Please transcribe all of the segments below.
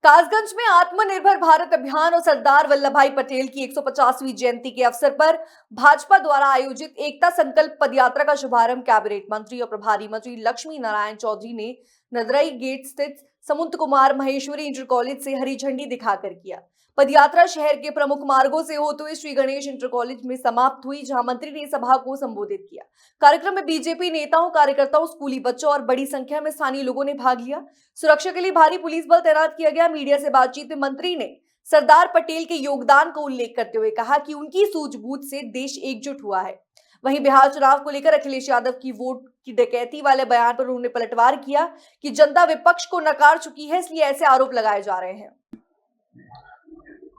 कासगंज में आत्मनिर्भर भारत अभियान और सरदार वल्लभ भाई पटेल की 150वीं जयंती के अवसर पर भाजपा द्वारा आयोजित एकता संकल्प पदयात्रा का शुभारंभ कैबिनेट मंत्री और प्रभारी मंत्री लक्ष्मी नारायण चौधरी ने नदरई गेट स्थित समुद्र कुमार महेश्वरी इंटर कॉलेज से हरी झंडी दिखाकर किया। पदयात्रा शहर के प्रमुख मार्गों से होते हुए श्री गणेश इंटर कॉलेज में समाप्त हुई, जहां मंत्री ने सभा को संबोधित किया। कार्यक्रम में बीजेपी नेताओं, कार्यकर्ताओं, स्कूली बच्चों और बड़ी संख्या में स्थानीय लोगों ने भाग लिया। सुरक्षा के लिए भारी पुलिस बल तैनात किया गया। मीडिया से बातचीत में मंत्री ने सरदार पटेल के योगदान को उल्लेख करते हुए कहा कि उनकी सूझबूझ से देश एकजुट हुआ है। वहीं बिहार चुनाव को लेकर अखिलेश यादव की वोट की डकैती वाले बयान पर उन्होंने पलटवार किया कि जनता विपक्ष को नकार चुकी है, इसलिए ऐसे आरोप लगाए जा रहे हैं।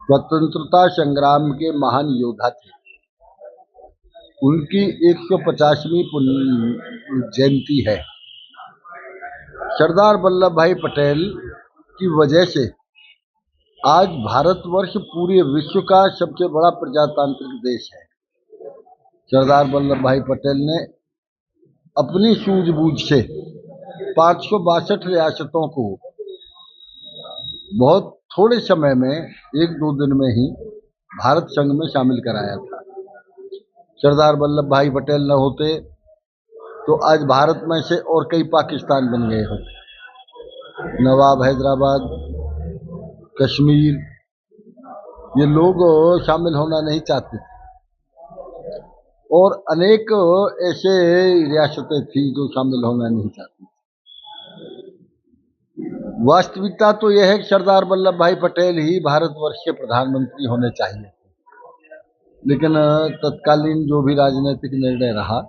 स्वतंत्रता संग्राम के महान योद्धा थे, उनकी 150वीं जयंती है। सरदार वल्लभ भाई पटेल की वजह से आज भारतवर्ष पूरे विश्व का सबसे बड़ा प्रजातांत्रिक देश है। सरदार वल्लभ भाई पटेल ने अपनी सूझबूझ से 562 रियासतों को बहुत थोड़े समय में, 1-2 दिन में ही भारत संघ में शामिल कराया था। सरदार वल्लभ भाई पटेल न होते तो आज भारत में से और कई पाकिस्तान बन गए होते। नवाब हैदराबाद, कश्मीर, ये लोग शामिल होना नहीं चाहते थे और अनेक ऐसे रियासतें थी जो शामिल होना नहीं चाहती। वास्तविकता तो यह है कि सरदार वल्लभ भाई पटेल ही भारतवर्ष के प्रधानमंत्री होने चाहिए, लेकिन तत्कालीन जो भी राजनीतिक निर्णय रहा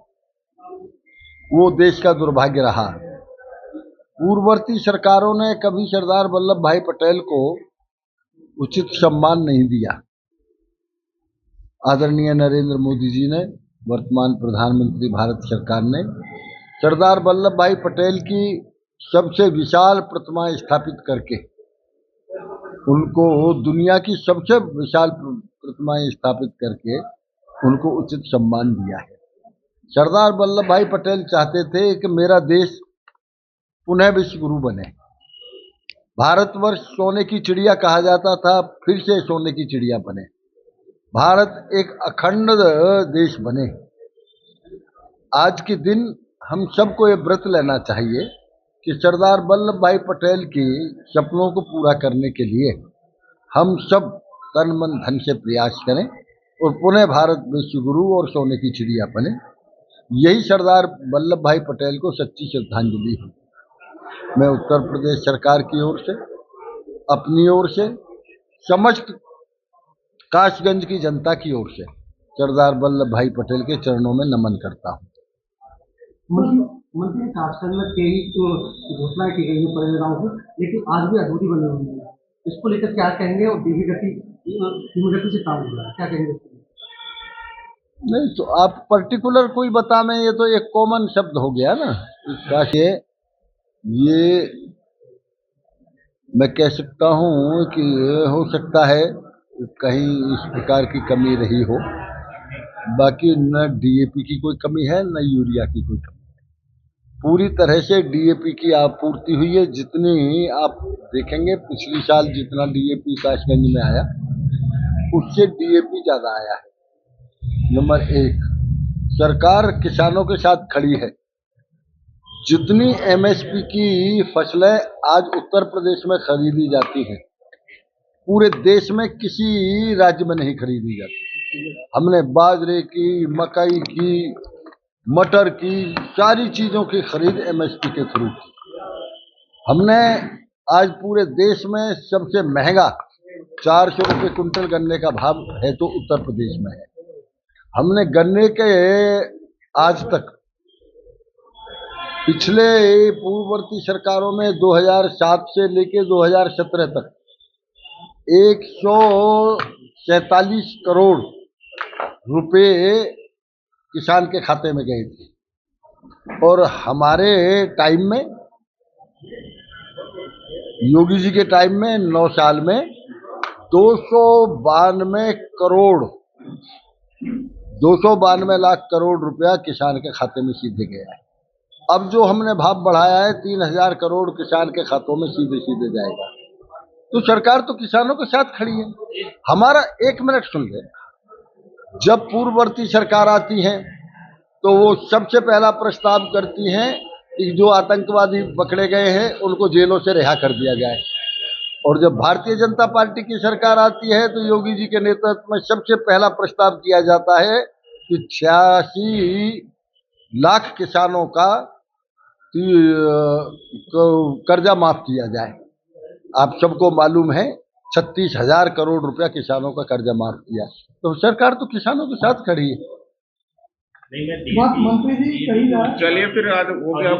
वो देश का दुर्भाग्य रहा। पूर्ववर्ती सरकारों ने कभी सरदार वल्लभ भाई पटेल को उचित सम्मान नहीं दिया। आदरणीय नरेंद्र मोदी जी ने, वर्तमान प्रधानमंत्री भारत सरकार ने, सरदार वल्लभ भाई पटेल की सबसे विशाल प्रतिमा स्थापित करके उनको, दुनिया की सबसे विशाल प्रतिमाएं स्थापित करके उनको उचित सम्मान दिया है। सरदार वल्लभ भाई पटेल चाहते थे कि मेरा देश पुनः विश्व गुरु बने। भारतवर्ष सोने की चिड़िया कहा जाता था, फिर से सोने की चिड़िया बने। भारत एक अखंड देश बने। आज के दिन हम सबको ये व्रत लेना चाहिए कि सरदार वल्लभ भाई पटेल के सपनों को पूरा करने के लिए हम सब तन मन धन से प्रयास करें और पुनः भारत विश्व गुरु और सोने की चिड़िया बने। यही सरदार वल्लभ भाई पटेल को सच्ची श्रद्धांजलि है। मैं उत्तर प्रदेश सरकार की ओर से, अपनी ओर से, समस्त कासगंज की जनता की ओर से सरदार वल्लभ भाई पटेल के चरणों में नमन करता हूँ। मंत्री, कासगंज में कई घोषणाएं की गई हैं परियोजनाओं की, लेकिन आज भी अधूरी बनी हुई है। इसको लेकर क्या कहेंगे? और धीमी गति से काम हो रहा है, क्या कहेंगे? नहीं तो आप पर्टिकुलर कोई बता में, ये तो एक कॉमन शब्द हो गया ना। इसका ये मैं कह सकता हूँ कि हो सकता है कहीं इस प्रकार की कमी रही हो। बाकी न डीएपी की कोई कमी है, न यूरिया की कोई कमी। पूरी तरह से डीएपी की आपूर्ति हुई है। जितनी आप देखेंगे पिछली साल जितना डीएपी कासगंज में आया, उससे डीएपी ज्यादा आया है। नंबर 1, सरकार किसानों के साथ खड़ी है। जितनी एमएसपी की फसलें आज उत्तर प्रदेश में खरीदी जाती हैं, पूरे देश में किसी राज्य में नहीं खरीदी जाती। हमने बाजरे की, मकई की, मटर की, सारी चीजों की खरीद एमएसपी के थ्रू की। हमने आज पूरे देश में सबसे महंगा 400 रुपये कुंटल गन्ने का भाव है तो उत्तर प्रदेश में है। हमने गन्ने के आज तक पिछले पूर्ववर्ती सरकारों में 2007 से लेकर 2017 तक 147 करोड़ रुपए किसान के खाते में गए थे। और हमारे टाइम में, योगी जी के टाइम में 9 साल में 292 लाख करोड़ रुपया किसान के खाते में सीधे गया है। अब जो हमने भाव बढ़ाया है 3000 करोड़ किसान के खातों में सीधे सीधे जाएगा। तो सरकार तो किसानों के साथ खड़ी है। हमारा 1 मिनट सुन ले, जब पूर्ववर्ती सरकार आती है तो वो सबसे पहला प्रस्ताव करती हैं कि जो आतंकवादी पकड़े गए हैं उनको जेलों से रिहा कर दिया जाए। और जब भारतीय जनता पार्टी की सरकार आती है तो योगी जी के नेतृत्व में सबसे पहला प्रस्ताव किया जाता है कि 86 लाख किसानों का कर्जा माफ किया जाए। आप सबको मालूम है 36,000 करोड़ रुपया किसानों का कर्जा माफ किया। तो सरकार तो किसानों के साथ खड़ी है। बात मंत्री जी कही जा रहा है। चलिए फिर आज हो गया।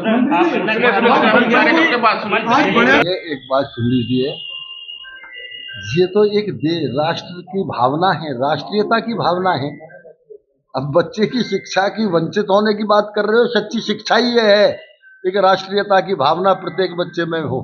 ये एक बात सुन लीजिए, ये तो एक राष्ट्र की भावना है, राष्ट्रीयता की भावना है। अब बच्चे की शिक्षा की वंचित होने की बात कर रहे हो, सच्ची शिक्षा ही ये है एक राष्ट्रीयता की भावना प्रत्येक बच्चे में हो।